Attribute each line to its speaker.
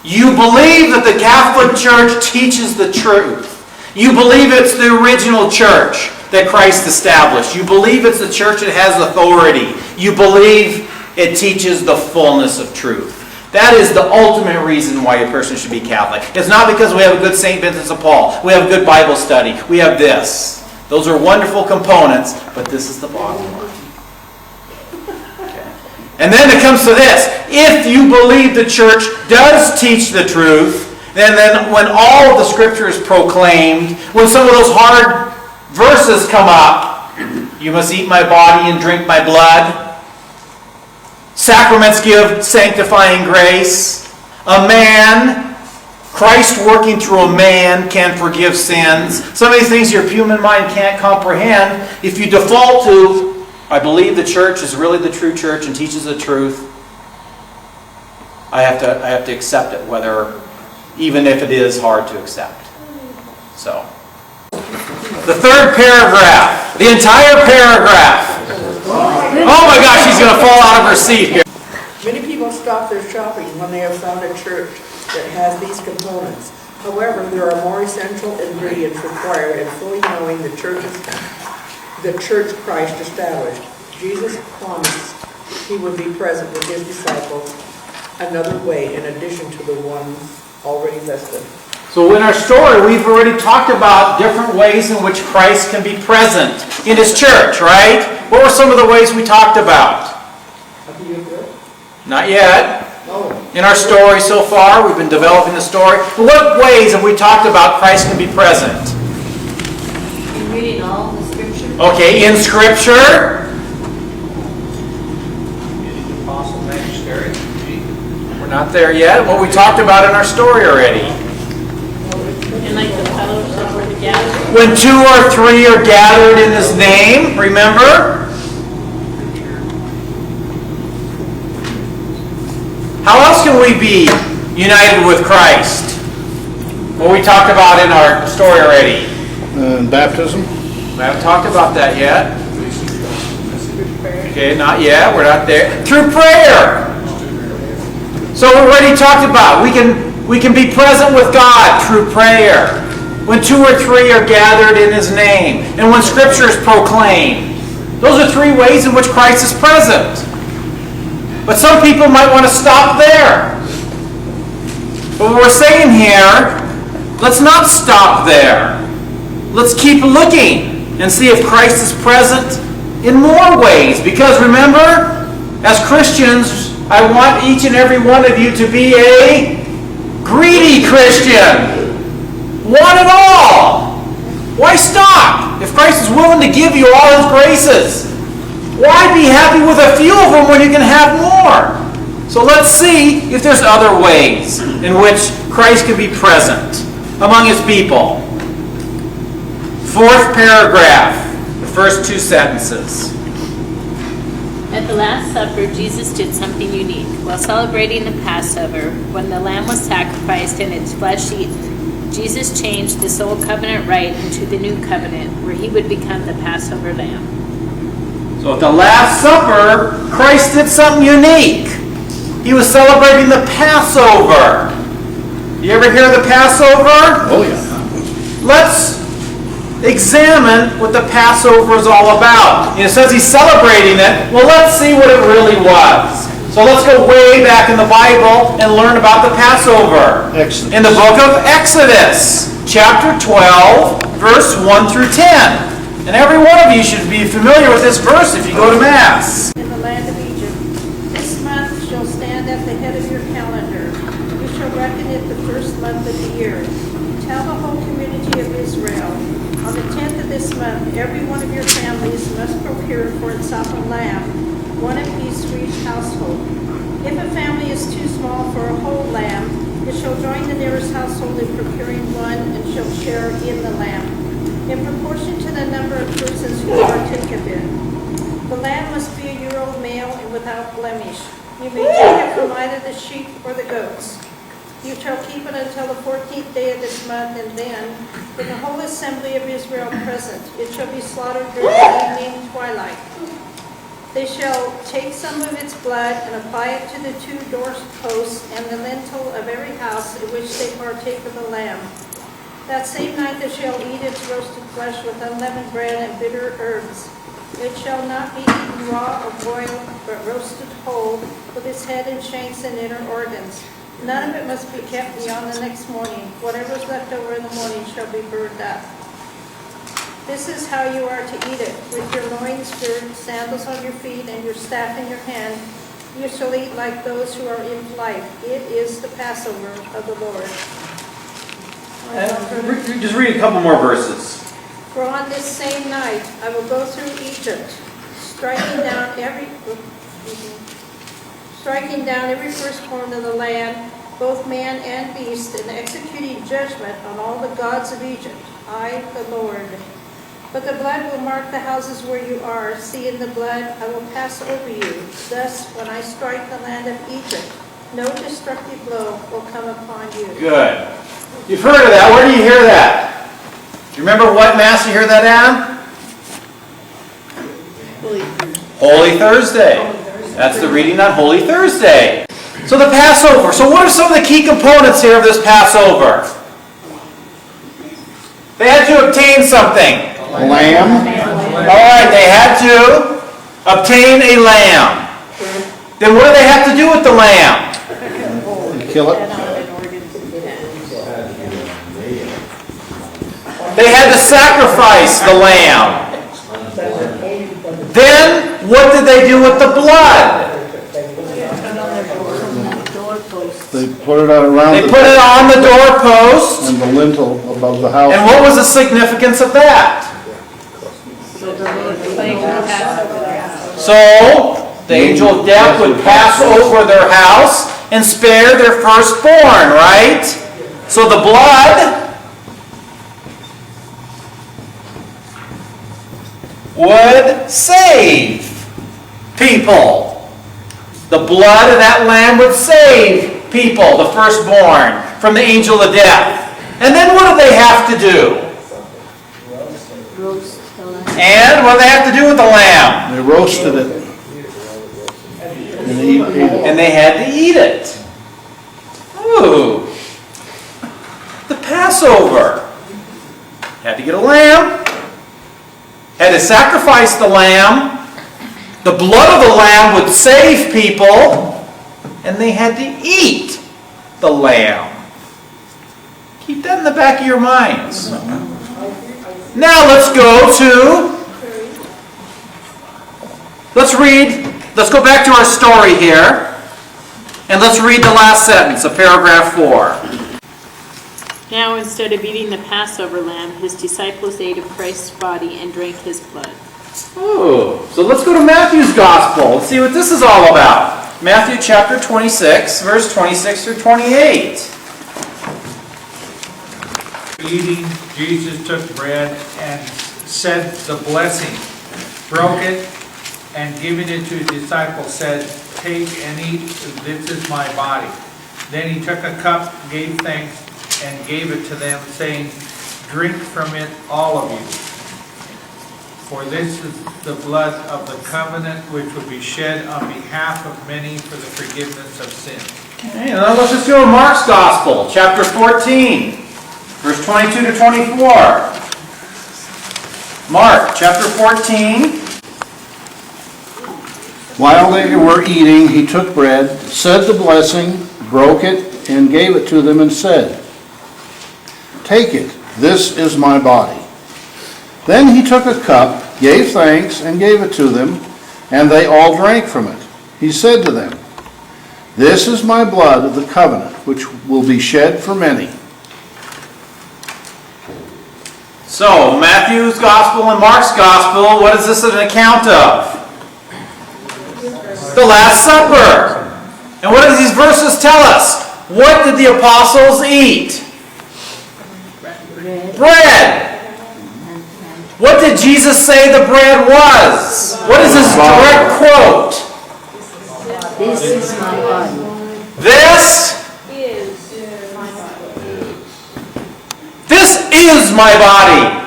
Speaker 1: You believe that the Catholic Church teaches the truth. You believe it's the original church that Christ established. You believe it's the church that has authority. You believe it teaches the fullness of truth. That is the ultimate reason why a person should be Catholic. It's not because we have a good St. Vincent de Paul. We have a good Bible study. We have this. Those are wonderful components, but this is the bottom line. Okay. And then it comes to this. If you believe the church does teach the truth, then when all of the Scripture is proclaimed, when some of those hard verses come up, you must eat my body and drink my blood. Sacraments give sanctifying grace. A man, Christ working through a man, can forgive sins. Some of these things your human mind can't comprehend. If you default to, I believe the church is really the true church and teaches the truth, I have to accept it, even if it is hard to accept. So, the third paragraph, the entire paragraph. Oh my gosh, she's going to fall out of her seat here.
Speaker 2: Many people stop their shopping when they have found a church that has these components. However, there are more essential ingredients required in fully knowing the church Christ established. Jesus promised he would be present with his disciples another way in addition to the ones already listed.
Speaker 1: So in our story, we've already talked about different ways in which Christ can be present in his church, right? What were some of the ways we talked about? Not yet. In our story so far, we've been developing the story. What ways have we talked about Christ can be present?
Speaker 3: In reading all the Scripture.
Speaker 1: Okay, in Scripture. We're not there yet. What we talked about in our story already.
Speaker 3: And like the fellowship or the gathering.
Speaker 1: When 2 or 3 are gathered in his name, remember? How else can we be united with Christ? What we talked about in our story already.
Speaker 4: Baptism.
Speaker 1: We haven't talked about that yet. Okay, not yet. We're not there. Through prayer. So we already talked about we can be present with God through prayer. When 2 or 3 are gathered in his name, and when Scripture is proclaimed. Those are 3 ways in which Christ is present. But some people might want to stop there. But what we're saying here, let's not stop there. Let's keep looking and see if Christ is present in more ways. Because remember, as Christians, I want each and every one of you to be a greedy Christian. Want it all. Why stop? If Christ is willing to give you all his graces, why be happy with a few of them when you can have more? So let's see if there's other ways in which Christ can be present among his people. 4th paragraph, the first 2 sentences.
Speaker 3: At the Last Supper, Jesus did something unique. While celebrating the Passover, when the lamb was sacrificed and its flesh eaten, Jesus changed this old covenant rite into the new covenant, where he would become the Passover lamb.
Speaker 1: So at the Last Supper, Christ did something unique. He was celebrating the Passover. You ever hear of the Passover?
Speaker 4: Oh, yeah.
Speaker 1: Let's examine what the Passover is all about. It says he's celebrating it. Well, let's see what it really was. So let's go way back in the Bible and learn about the Passover.
Speaker 4: Exodus.
Speaker 1: In the book of Exodus, chapter 12, verse 1 through 10. And every one of you should be familiar with this verse if you go to Mass.
Speaker 5: In the land of Egypt, this month shall stand at the head of your calendar. You shall reckon it the first month of the year. Tell the whole community of Israel, on the 10th of this month, every one of your families must procure for itself a lamb, one apiece for each household. If a family is too small for a whole lamb, it shall join the nearest household in procuring one and shall share in the lamb, in proportion to the number of persons who partake of it. The lamb must be a year-old male and without blemish. You may take it from either the sheep or the goats. You shall keep it until the 14th day of this month, and then, with the whole assembly of Israel present, it shall be slaughtered during the evening twilight. They shall take some of its blood and apply it to the 2 doorposts and the lintel of every house in which they partake of the lamb. That same night they shall eat its roasted flesh with unleavened bread and bitter herbs. It shall not be eaten raw or boiled, but roasted whole, with its head and shanks and inner organs. None of it must be kept beyond the next morning. Whatever is left over in the morning shall be burned up. This is how you are to eat it, with your loins girded, sandals on your feet, and your staff in your hand. You shall eat like those who are in flight. It is the Passover of the Lord.
Speaker 1: Just read a couple more verses.
Speaker 5: For on this same night I will go through Egypt, striking down every firstborn of the land, both man and beast, and executing judgment on all the gods of Egypt. I, the Lord. But the blood will mark the houses where you are. See, in the blood I will pass over you. Thus, when I strike the land of Egypt, no destructive blow will come upon you.
Speaker 1: Good. You've heard of that. Where do you hear that? Do you remember what Mass you hear that at? Holy Thursday. That's the reading on Holy Thursday. So the Passover. So what are some of the key components here of this Passover? They had to obtain something.
Speaker 4: A lamb.
Speaker 1: Alright, they had to obtain a lamb. Then what do they have to do with the lamb?
Speaker 4: Kill it.
Speaker 1: They had to sacrifice the lamb. Then, what did they do with the blood?
Speaker 4: They put it around
Speaker 1: They put it on the doorpost.
Speaker 4: and the lintel above the house.
Speaker 1: And what was the significance of that? So, the angel of death would pass over their house and spare their firstborn, right? So the blood would save people. The blood of that lamb would save people, the firstborn, from the angel of death. And then what do they have to do? And what do they have to do with the lamb?
Speaker 4: They roasted it. And they ate it.
Speaker 1: And they had to eat it. Ooh. The Passover. Had to get a lamb. Had to sacrifice the lamb. The blood of the lamb would save people. And they had to eat the lamb. Keep that in the back of your minds. Now let's go go back to our story here. And let's read the last sentence of paragraph 4.
Speaker 3: Now, instead of eating the Passover lamb, his disciples ate of Christ's body and drank his blood.
Speaker 1: Ooh. So let's go to Matthew's Gospel. Let's see what this is all about. Matthew chapter 26, verse 26 through 28.
Speaker 6: Eating, Jesus took bread and said the blessing, broke it, and giving it to his disciples said, "Take and eat, this is my body." Then he took a cup, gave thanks, and gave it to them, saying, "Drink from it, all of you. For this is the blood of the covenant which will be shed on behalf of many for the forgiveness of sins."
Speaker 1: Okay, now let's just go to Mark's Gospel, chapter 14, verse 22 to 24. Mark chapter 14.
Speaker 4: While they were eating, he took bread, said the blessing, broke it, and gave it to them and said, "Take it, this is my body." Then he took a cup, gave thanks, and gave it to them, and they all drank from it. He said to them, "This is my blood of the covenant, which will be shed for many."
Speaker 1: So, Matthew's Gospel and Mark's Gospel, what is this an account of? The Last Supper. And what do these verses tell us? What did the apostles eat? Bread. What did Jesus say the bread was? What is his direct quote?
Speaker 7: This is my body.
Speaker 1: This is my body.